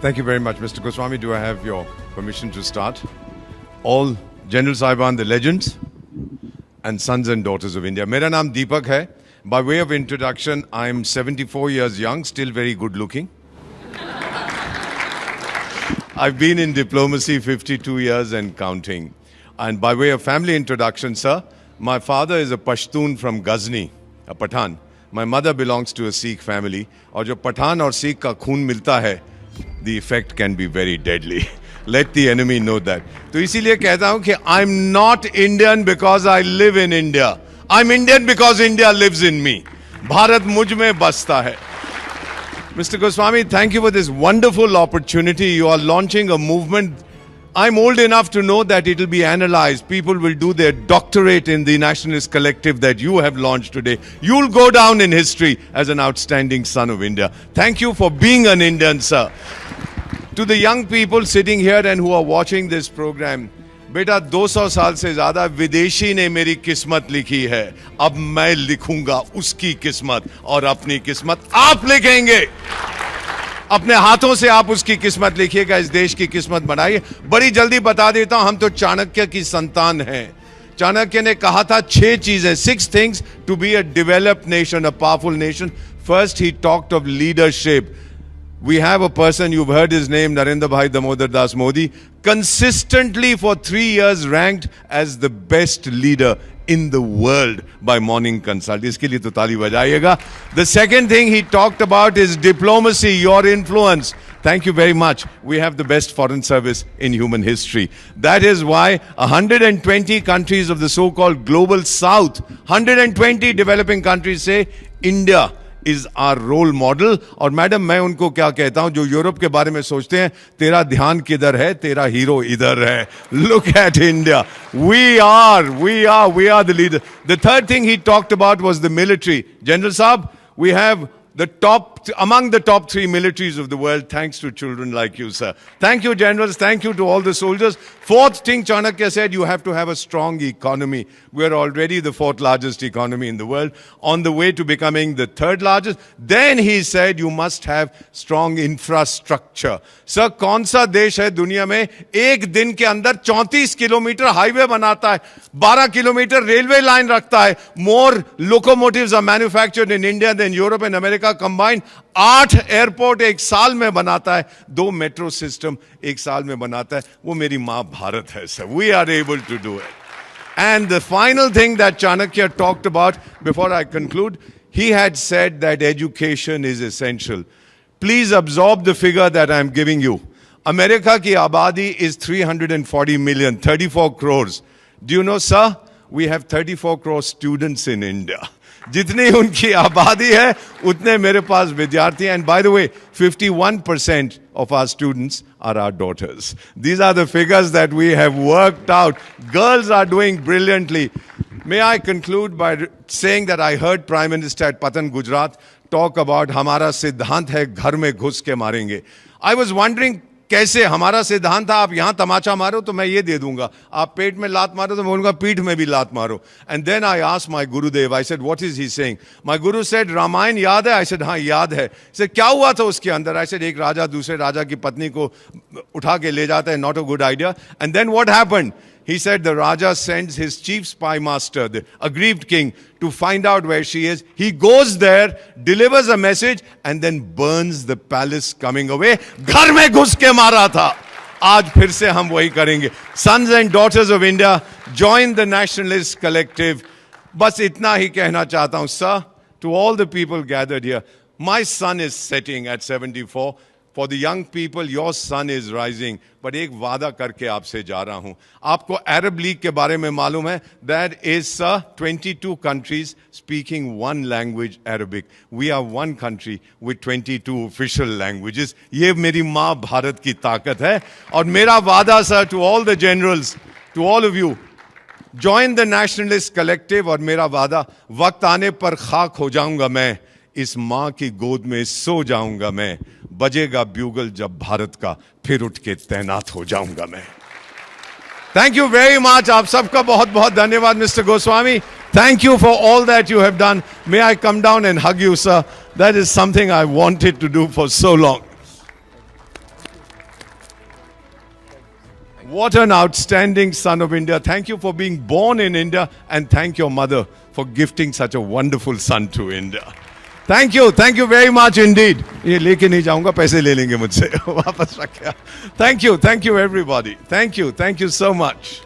Thank you very much, Mr. Goswami. Do I have your permission to start? All General Saiban, the legends, and sons and daughters of India. Mera naam Deepak hai. By way of introduction, I am 74 years young, still very good looking. I've been in diplomacy 52 years and counting. And by way of family introduction, sir, my father is a Pashtun from Ghazni, a Pathan. My mother belongs to a Sikh family. और जो पठान और सिख का खून मिलता है, the effect can be very deadly. Let the enemy know that. तो इसीलिए कहता हूँ कि I'm not Indian because I live in India. I'm Indian because India lives in me. Bharat मुझ में बसता है. Mr. Goswami, thank you for this wonderful opportunity. You are launching a movement. I'm old enough to know that it will be analyzed. People will do their doctorate in the nationalist collective that you have launched today. You'll go down in history as an outstanding son of India. Thank you for being an Indian, sir. To the young people sitting here and who are watching this program, बेटा 200 साल से ज्यादा विदेशी ने मेरी किस्मत लिखी है. अब मैं लिखूंगा उसकी किस्मत और अपनी किस्मत आप लिखेंगे. अपने हाथों से आप उसकी किस्मत लिखिएगा, इस देश की किस्मत बनाइए. बड़ी जल्दी बता देता हूं, हम तो चाणक्य की संतान हैं. चाणक्य ने कहा था 6 चीजें, 6 things to be a developed nation, a powerful nation. First, he talked of leadership. We have a person, you've heard his name, Narendra Bhai Damodar Das Modi, consistently for 3 years ranked as the best leader in the world by Morning Consult. Iske liye to taali bajayega. The second thing he talked about is diplomacy, your influence. Thank you very much. We have the best foreign service in human history. That is why 120 countries of the so-called global south, 120 developing countries say India is our role model. और madam मैं उनको क्या कहता हूं जो Europe के बारे में सोचते हैं, तेरा ध्यान किधर है, तेरा हीरो इधर है. Look at India. We are the leader. The third thing he talked about was the military. General Saab, we have among the top 3 militaries of the world, thanks to children like you, sir. Thank you, generals. Thank you to all the soldiers. Fourth thing, Chanakya said, you have to have a strong economy. We are already the 4th largest economy in the world, on the way to becoming the 3rd largest. Then he said, you must have strong infrastructure. Sir, कौन सा देश है दुनिया में एक दिन के अंदर 34 किलोमीटर हाईवे बनाता है, 12 किलोमीटर रेलवे लाइन रखता है? More locomotives are manufactured in India than Europe and America combined. 8 airport एक साल में बनाता है, 2 मेट्रो सिस्टम एक साल में बनाता है. वो मेरी माँ भारत है, sir. We are able to do it. And the final thing that Chanakya talked about, before I conclude, he had said that education is essential. Please absorb the figure that I am giving you. America की आबादी is 340 million, 34 crores. Do you know, sir? We have 34 crore students in India. जितनी उनकी आबादी है उतने मेरे पास विद्यार्थी हैं. And by the way, 51% of our students are our daughters. These are the figures that we have worked out. Girls are doing brilliantly. May I conclude by saying that I heard Prime Minister at Patan, Gujarat talk about हमारा सिद्धांत है घर में घुस के मारेंगे. I was wondering कैसे हमारा सिद्धांत था, आप यहां तमाचा मारो तो मैं ये दे दूंगा, आप पेट में लात मारो तो मैं बोलूंगा पीठ में भी लात मारो. And then I asked my Gurudev, I said, what is he saying? My Guru said, Ramayan याद है? I said, हाँ याद है. He said, क्या हुआ था उसके अंदर? I said, एक राजा दूसरे राजा की पत्नी को उठा के ले जाता है, not a good idea. And then what happened? He said the Raja sends his chief spy master, the aggrieved king, to find out where she is. He goes there, delivers a message, and then burns the palace coming away. घर में घुस के मारा था. आज फिर से हम वही करेंगे. Sons and daughters of India, join the nationalist collective. बस इतना ही कहना चाहता हूं, sir, to all the people gathered here. My sun is setting at 74. For the young people, your sun is rising. But एक वादा करके आपसे जा रहा हूं. आपको Arab League के बारे में मालूम है? That is, sir, 22 countries speaking one language, Arabic. We are one country with 22 official languages. ये मेरी माँ भारत की ताकत है. और मेरा वादा, sir, to all the generals, to all of you, join the nationalist collective. और मेरा वादा, वक्त आने पर खाक हो जाऊंगा मैं, इस माँ की गोद में सो जाऊंगा मैं, बजेगा ब्यूगल जब भारत का, फिर उठ के तैनात हो जाऊंगा मैं. Thank you very much. आप सबका बहुत बहुत धन्यवाद, Mr. Goswami. Thank you for all that you have done. May I come down and hug you, sir? That is something I wanted to do for so long. What an outstanding son of India. Thank you for being born in India, and thank your mother for gifting such a wonderful son to India. Thank you very much indeed. ये लेके नहीं जाऊंगा, पैसे ले लेंगे मुझसे वापस रख. Thank you everybody. Thank you so much.